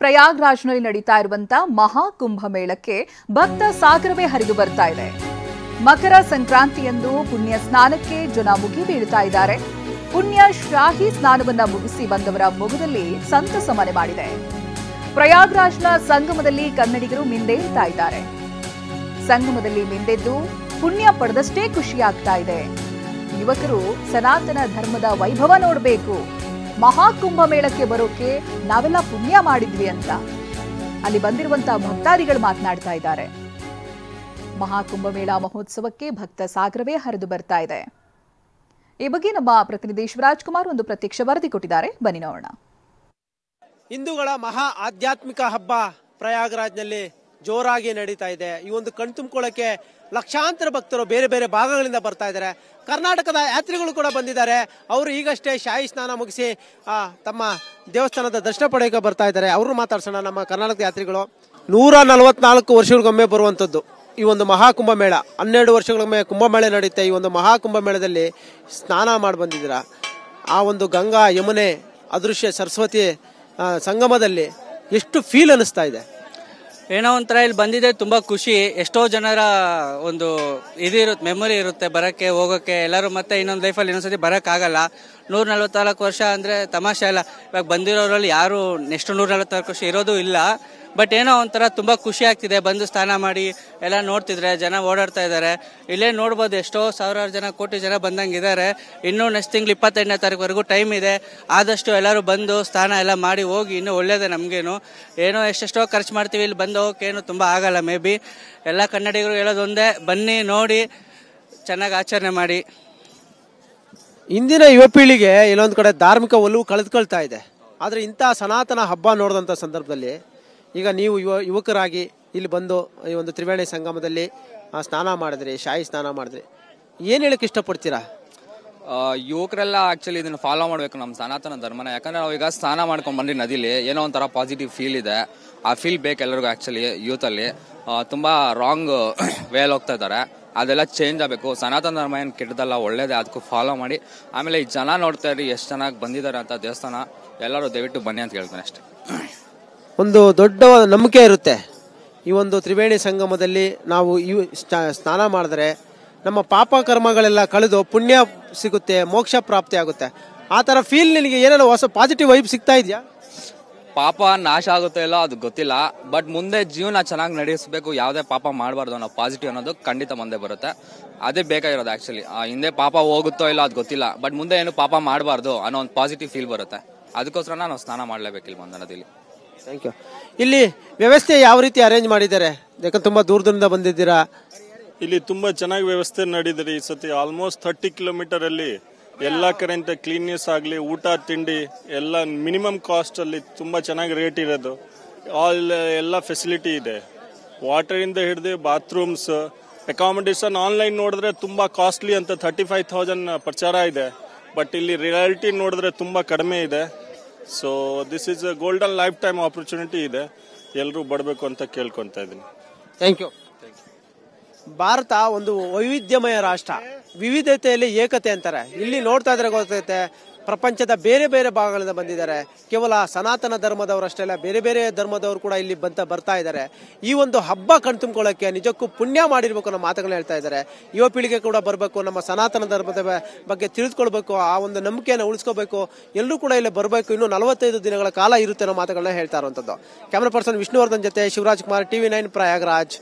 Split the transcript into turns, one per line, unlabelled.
ಪ್ರಯಾಗ್ರಾಜ್ನಲ್ಲಿ ನಡೀತಾ ಇರುವಂತಹ ಮಹಾಕುಂಭಮೇಳಕ್ಕೆ ಭಕ್ತ ಸಾಗರವೇ ಹರಿದು ಬರ್ತಾ ಇದೆ. ಮಕರ ಸಂಕ್ರಾಂತಿಯಂದು ಪುಣ್ಯ ಸ್ನಾನಕ್ಕೆ ಜನ ಮುಗಿ ಬೀಳ್ತಾ ಇದ್ದಾರೆ. ಪುಣ್ಯ ಶಾಹಿ ಸ್ನಾನವನ್ನ ಮುಗಿಸಿ ಬಂದವರ ಮೊಗದಲ್ಲಿ ಸಂತಸ ಮನೆ ಮಾಡಿದೆ. ಪ್ರಯಾಗ್ರಾಜ್ನ ಸಂಗಮದಲ್ಲಿ ಕನ್ನಡಿಗರು ಮಿಂದೇಳ್ತಾ ಇದ್ದಾರೆ. ಸಂಗಮದಲ್ಲಿ ಮಿಂದೆದ್ದು ಪುಣ್ಯ ಪಡೆದಷ್ಟೇ ಖುಷಿಯಾಗ್ತಾ ಇದೆ. ಯುವಕರು ಸನಾತನ ಧರ್ಮದ ವೈಭವ ನೋಡಬೇಕು, ಮಹಾಕುಂಭಮೇಳಕ್ಕೆ ಬರೋಕೆ ನಾವೆಲ್ಲ ಪುಣ್ಯ ಮಾಡಿದ್ವಿ ಅಂತ ಅಲ್ಲಿ ಬಂದಿರುವಂತಹ ಭಕ್ತಾದಿಗಳು ಮಾತನಾಡ್ತಾ ಇದ್ದಾರೆ. ಮಹಾಕುಂಭಮೇಳ ಮಹೋತ್ಸವಕ್ಕೆ ಭಕ್ತ ಸಾಗರವೇ ಹರಿದು ಬರ್ತಾ ಇದೆ. ಈ ಬಗ್ಗೆ ನಮ್ಮ ಪ್ರತಿನಿಧಿ ಶಿವರಾಜ್ ಕುಮಾರ್ ಒಂದು ಪ್ರತ್ಯಕ್ಷ ವರದಿ ಕೊಟ್ಟಿದ್ದಾರೆ, ಬನ್ನಿ ನೋಡೋಣ.
ಹಿಂದೂಗಳ ಮಹಾ ಆಧ್ಯಾತ್ಮಿಕ ಹಬ್ಬ ಪ್ರಯಾಗ್ರಾಜ್ನಲ್ಲಿ ಜೋರಾಗಿ ನಡೀತಾ ಇದೆ. ಈ ಒಂದು ಕಣ್ತುಂಬಿಕೊಳ್ಳಕ್ಕೆ ಲಕ್ಷಾಂತರ ಭಕ್ತರು ಬೇರೆ ಬೇರೆ ಭಾಗಗಳಿಂದ ಬರ್ತಾ ಇದ್ದಾರೆ. ಕರ್ನಾಟಕದ ಯಾತ್ರಿಗಳು ಕೂಡ ಬಂದಿದ್ದಾರೆ. ಅವರು ಈಗಷ್ಟೇ ಶಾಹಿ ಸ್ನಾನ ಮುಗಿಸಿ ತಮ್ಮ ದೇವಸ್ಥಾನದ ದರ್ಶನ ಪಡೆಯೋಕೆ ಬರ್ತಾ ಇದ್ದಾರೆ. ಅವರು ಮಾತಾಡ್ಸೋಣ. ನಮ್ಮ ಕರ್ನಾಟಕದ ಯಾತ್ರಿಗಳು 144 ವರ್ಷಗಳಿಗೊಮ್ಮೆ ಬರುವಂತದ್ದು ಈ ಒಂದು ಮಹಾಕುಂಭಮೇಳ. 12 ವರ್ಷಗಳಿಗೊಮ್ಮೆ ಕುಂಭಮೇಳ ನಡೆಯುತ್ತೆ. ಈ ಒಂದು ಮಹಾಕುಂಭಮೇಳದಲ್ಲಿ ಸ್ನಾನ ಮಾಡಿ ಬಂದಿದ್ದೀರಾ. ಆ ಒಂದು ಗಂಗಾ ಯಮುನೆ ಅದೃಶ್ಯ ಸರಸ್ವತಿ ಸಂಗಮದಲ್ಲಿ ಎಷ್ಟು ಫೀಲ್ ಅನಿಸ್ತಾ ಇದೆ?
ಏನೋ ಒಂಥರ ಇಲ್ಲಿ ಬಂದಿದೆ, ತುಂಬಾ ಖುಷಿ. ಎಷ್ಟೋ ಜನರ ಒಂದು ಇದಿರುತ್ತೆ, ಮೆಮೊರಿ ಇರುತ್ತೆ ಬರಕ್ಕೆ ಹೋಗೋಕೆ. ಎಲ್ಲರೂ ಮತ್ತೆ ಇನ್ನೊಂದು ಲೈಫಲ್ಲಿ ಇನ್ನೊಂದ್ಸತಿ ಬರೋಕ್ಕಾಗಲ್ಲ. 144 ವರ್ಷ ಅಂದ್ರೆ ತಮಾಷೆ ಅಲ್ಲ. ಇವಾಗ ಬಂದಿರೋರಲ್ಲಿ ಯಾರು ನೆಕ್ಸ್ಟ್ 144 ವರ್ಷ ಇರೋದು ಇಲ್ಲ. ಬಟ್ ಏನೋ ಒಂಥರ ತುಂಬಾ ಖುಷಿ ಆಗ್ತಿದೆ. ಬಂದು ಸ್ನಾನ ಮಾಡಿ ಎಲ್ಲ ನೋಡ್ತಿದ್ರೆ ಜನ ಓಡಾಡ್ತಾ ಇದ್ದಾರೆ. ಇಲ್ಲೇ ನೋಡ್ಬೋದು ಎಷ್ಟೋ ಸಾವಿರಾರು ಜನ, ಕೋಟಿ ಜನ ಬಂದಂಗಿದ್ದಾರೆ. ಇನ್ನೂ ನೆಕ್ಸ್ಟ್ ತಿಂಗಳು 28ನೇ ತಾರೀಕುವರೆಗೂ ಟೈಮ್ ಇದೆ. ಆದಷ್ಟು ಎಲ್ಲರೂ ಬಂದು ಸ್ನಾನ ಎಲ್ಲ ಮಾಡಿ ಹೋಗಿ, ಇನ್ನೂ ಒಳ್ಳೇದೇ ನಮಗೇನು. ಏನೋ ಎಷ್ಟೆಷ್ಟೋ ಖರ್ಚು ಮಾಡ್ತೀವಿ, ಇಲ್ಲಿ ಬಂದು ಹೋಗಕ್ಕೆ ಏನು ತುಂಬ ಆಗಲ್ಲ. ಮೇ ಬಿ ಎಲ್ಲ ಕನ್ನಡಿಗರು ಹೇಳೋದೊಂದೇ, ಬನ್ನಿ ನೋಡಿ ಚೆನ್ನಾಗಿ ಆಚರಣೆ ಮಾಡಿ.
ಇಂದಿನ ಯುವ ಪೀಳಿಗೆ ಇಲ್ಲೊಂದು ಕಡೆ ಧಾರ್ಮಿಕ ಒಲವು ಕಳೆದುಕೊಳ್ತಾ ಇದೆ. ಆದರೆ ಇಂಥ ಸನಾತನ ಹಬ್ಬ ನೋಡಿದಂಥ ಸಂದರ್ಭದಲ್ಲಿ ಈಗ ನೀವು ಯುವಕರಾಗಿ ಇಲ್ಲಿ ಬಂದು ಈ ಒಂದು ತ್ರಿವೇಣಿ ಸಂಗಮದಲ್ಲಿ ಸ್ನಾನ ಮಾಡಿದ್ರಿ, ಶಾಹಿ ಸ್ನಾನ ಮಾಡಿದ್ರಿ, ಏನು ಹೇಳಕ್ಕೆ ಇಷ್ಟಪಡ್ತೀರಾ?
ಯುವಕರೆಲ್ಲ ಆಕ್ಚುಲಿ ಇದನ್ನು ಫಾಲೋ ಮಾಡಬೇಕು ನಮ್ಮ ಸನಾತನ ಧರ್ಮನ. ಯಾಕಂದ್ರೆ ನಾವು ಈಗ ಸ್ನಾನ ಮಾಡ್ಕೊಂಡು ಬಂದ್ರಿ ನದಿಲಿ, ಏನೋ ಒಂಥರ ಪಾಸಿಟಿವ್ ಫೀಲ್ ಇದೆ. ಆ ಫೀಲ್ ಬೇಕು ಎಲ್ಲರಿಗೂ. ಆಕ್ಚುಲಿ ಯೂತಲ್ಲಿ ತುಂಬಾ ರಾಂಗ್ ವೇಲ್ ಹೋಗ್ತಾ ಇದ್ದಾರೆ. ಅದೆಲ್ಲ ಚೇಂಜ್ ಆಗಬೇಕು. ಸನಾತನ ಧರ್ಮ ಏನು ಕೆಟ್ಟದಲ್ಲ, ಒಳ್ಳೇದೇ. ಅದಕ್ಕೂ ಫಾಲೋ ಮಾಡಿ. ಆಮೇಲೆ ಈ ಜನ ನೋಡ್ತಾ ಇರಿ ಎಷ್ಟು ಚೆನ್ನಾಗಿ ಬಂದಿದ್ದಾರೆ ಅಂತ ದೇವಸ್ಥಾನ. ಎಲ್ಲರೂ ದಯವಿಟ್ಟು ಬನ್ನಿ ಅಂತ ಹೇಳ್ತಾನೆ ಅಷ್ಟೇ.
ಒಂದು ದೊಡ್ಡ ನಂಬಿಕೆ ಇರುತ್ತೆ. ಈ ಒಂದು ತ್ರಿವೇಣಿ ಸಂಗಮದಲ್ಲಿ ನಾವು ಸ್ನಾನ ಮಾಡಿದ್ರೆ ನಮ್ಮ ಪಾಪ ಕರ್ಮಗಳೆಲ್ಲ ಕಳೆದು ಪುಣ್ಯ ಸಿಗುತ್ತೆ, ಮೋಕ್ಷ ಪ್ರಾಪ್ತಿ ಆಗುತ್ತೆ. ಆ ಥರ ಫೀಲ್ ನಿನಗೆ ಏನಾದ್ರು ಹೊಸ ಪಾಸಿಟಿವ್ ವೈಬ್ ಸಿಗ್ತಾ ಇದೆಯಾ?
ಪಾಪ ನಾಶ ಆಗುತ್ತೆ ಇಲ್ಲ ಅದು ಗೊತ್ತಿಲ್ಲ. ಬಟ್ ಮುಂದೆ ಜೀವನ ಚೆನ್ನಾಗಿ ನಡೆಸಬೇಕು, ಯಾವುದೇ ಪಾಪ ಮಾಡಬಾರ್ದು ಅನ್ನೋ ಪಾಸಿಟಿವ್ ಅನ್ನೋದು ಖಂಡಿತ ಮುಂದೆ ಬರುತ್ತೆ. ಅದೇ ಬೇಕಾಗಿರೋದು ಆಕ್ಚುಲಿ. ಹಿಂದೆ ಪಾಪ ಹೋಗುತ್ತೋ ಇಲ್ಲ ಅದು ಗೊತ್ತಿಲ್ಲ, ಬಟ್ ಮುಂದೆ ಏನು ಪಾಪ ಮಾಡಬಾರ್ದು ಅನ್ನೋ ಒಂದು ಪಾಸಿಟಿವ್ ಫೀಲ್ ಬರುತ್ತೆ. ಅದಕ್ಕೋಸ್ಕರ ನಾವು ಸ್ನಾನ ಮಾಡಲೇಬೇಕು ಇಲ್ಲಿ ಬಂದ ನದಿಲಿ.
Thank you. ಇಲ್ಲಿ ವ್ಯವಸ್ಥೆ ಯಾವ ರೀತಿ ಅರೇಂಜ್ ಮಾಡಿದ್ದಾರೆ? ಯಾಕಂದ್ರೆ ತುಂಬಾ ದೂರದಿಂದ ಬಂದಿದ್ದೀರಾ.
ಇಲ್ಲಿ ತುಂಬಾ ಚೆನ್ನಾಗಿ ವ್ಯವಸ್ಥೆ ನಡೆದಿದೆ. ಈ ಸತಿ ಆಲ್ಮೋಸ್ಟ್ 30 ಕಿಲೋಮೀಟರ್ ಅಲ್ಲಿ ಎಲ್ಲಾ ಕಡೆಯಿಂದ ಕ್ಲೀನ್ನೆಸ್ ಆಗಲಿ, ಊಟ ತಿಂಡಿ ಎಲ್ಲ ಮಿನಿಮಮ್ ಕಾಸ್ಟ್ ಅಲ್ಲಿ ತುಂಬಾ ಚೆನ್ನಾಗಿ ರೇಟ್ ಇರೋದು. ಎಲ್ಲ ಫೆಸಿಲಿಟಿ ಇದೆ. ವಾಟರ್ ಇಂದ ಹಿಡಿದು ಬಾತ್ರೂಮ್ಸ್, ಅಕಾಮಿಡೇಷನ್. ಆನ್ಲೈನ್ ನೋಡಿದ್ರೆ ತುಂಬಾ ಕಾಸ್ಟ್ಲಿ ಅಂತ 35,000 ಪ್ರಚಾರ ಇದೆ. ಬಟ್ ಇಲ್ಲಿ ರಿಯಾಲಿಟಿ ನೋಡಿದ್ರೆ ತುಂಬಾ ಕಡಿಮೆ ಇದೆ. So this is a golden life time opportunity ಇದೆ. ಎಲ್ಲರೂ ಬಡಬೇಕು ಅಂತ ಕೇಳ್ಕೊತಾ ಇದ್ದೀನಿ.
Thank you. ಭಾರತ ಒಂದು ವೈವಿಧ್ಯಮಯ ರಾಷ್ಟ್ರ, ವಿವಿಧತೆಯಲ್ಲಿ ಏಕತೆ ಅಂತಾರೆ. ಇಲ್ಲಿ ನೋಡ್ತಾ ಇದ್ರೆ ಗೊತ್ತೈತೆ, ಪ್ರಪಂಚದ ಬೇರೆ ಬೇರೆ ಭಾಗಗಳಿಂದ ಬಂದಿದ್ದಾರೆ. ಕೇವಲ ಸನಾತನ ಧರ್ಮದವರಷ್ಟೇ ಅಲ್ಲ, ಬೇರೆ ಬೇರೆ ಧರ್ಮದವರು ಕೂಡ ಇಲ್ಲಿ ಬರ್ತಾ ಇದ್ದಾರೆ. ಈ ಒಂದು ಹಬ್ಬ ಕಣ್ತುಂಬಿಕೊಳ್ಳಕ್ಕೆ ನಿಜಕ್ಕೂ ಪುಣ್ಯ ಮಾಡಿರ್ಬೇಕು ಅನ್ನೋ ಮಾತುಗಳನ್ನ ಹೇಳ್ತಾ ಇದ್ದಾರೆ. ಯುವ ಪೀಳಿಗೆ ಕೂಡ ಬರಬೇಕು, ನಮ್ಮ ಸನಾತನ ಧರ್ಮದ ಬಗ್ಗೆ ತಿಳಿದುಕೊಳ್ಬೇಕು, ಆ ಒಂದು ನಂಬಿಕೆಯನ್ನು ಉಳಿಸ್ಕೋಬೇಕು, ಎಲ್ಲರೂ ಕೂಡ ಇಲ್ಲಿ ಬರಬೇಕು. ಇನ್ನು 45 ದಿನಗಳ ಕಾಲ ಇರುತ್ತೆ ಅನ್ನೋ ಮಾತುಗಳನ್ನ ಹೇಳ್ತಾ ಇರುವಂತದ್ದು. ಕ್ಯಾಮರಾ ಪರ್ಸನ್ ವಿಷ್ಣುವರ್ಧನ್ ಜೊತೆ ಶಿವರಾಜ್ ಕುಮಾರ್, TV9 ಪ್ರಯಾಗ್ರಾಜ್.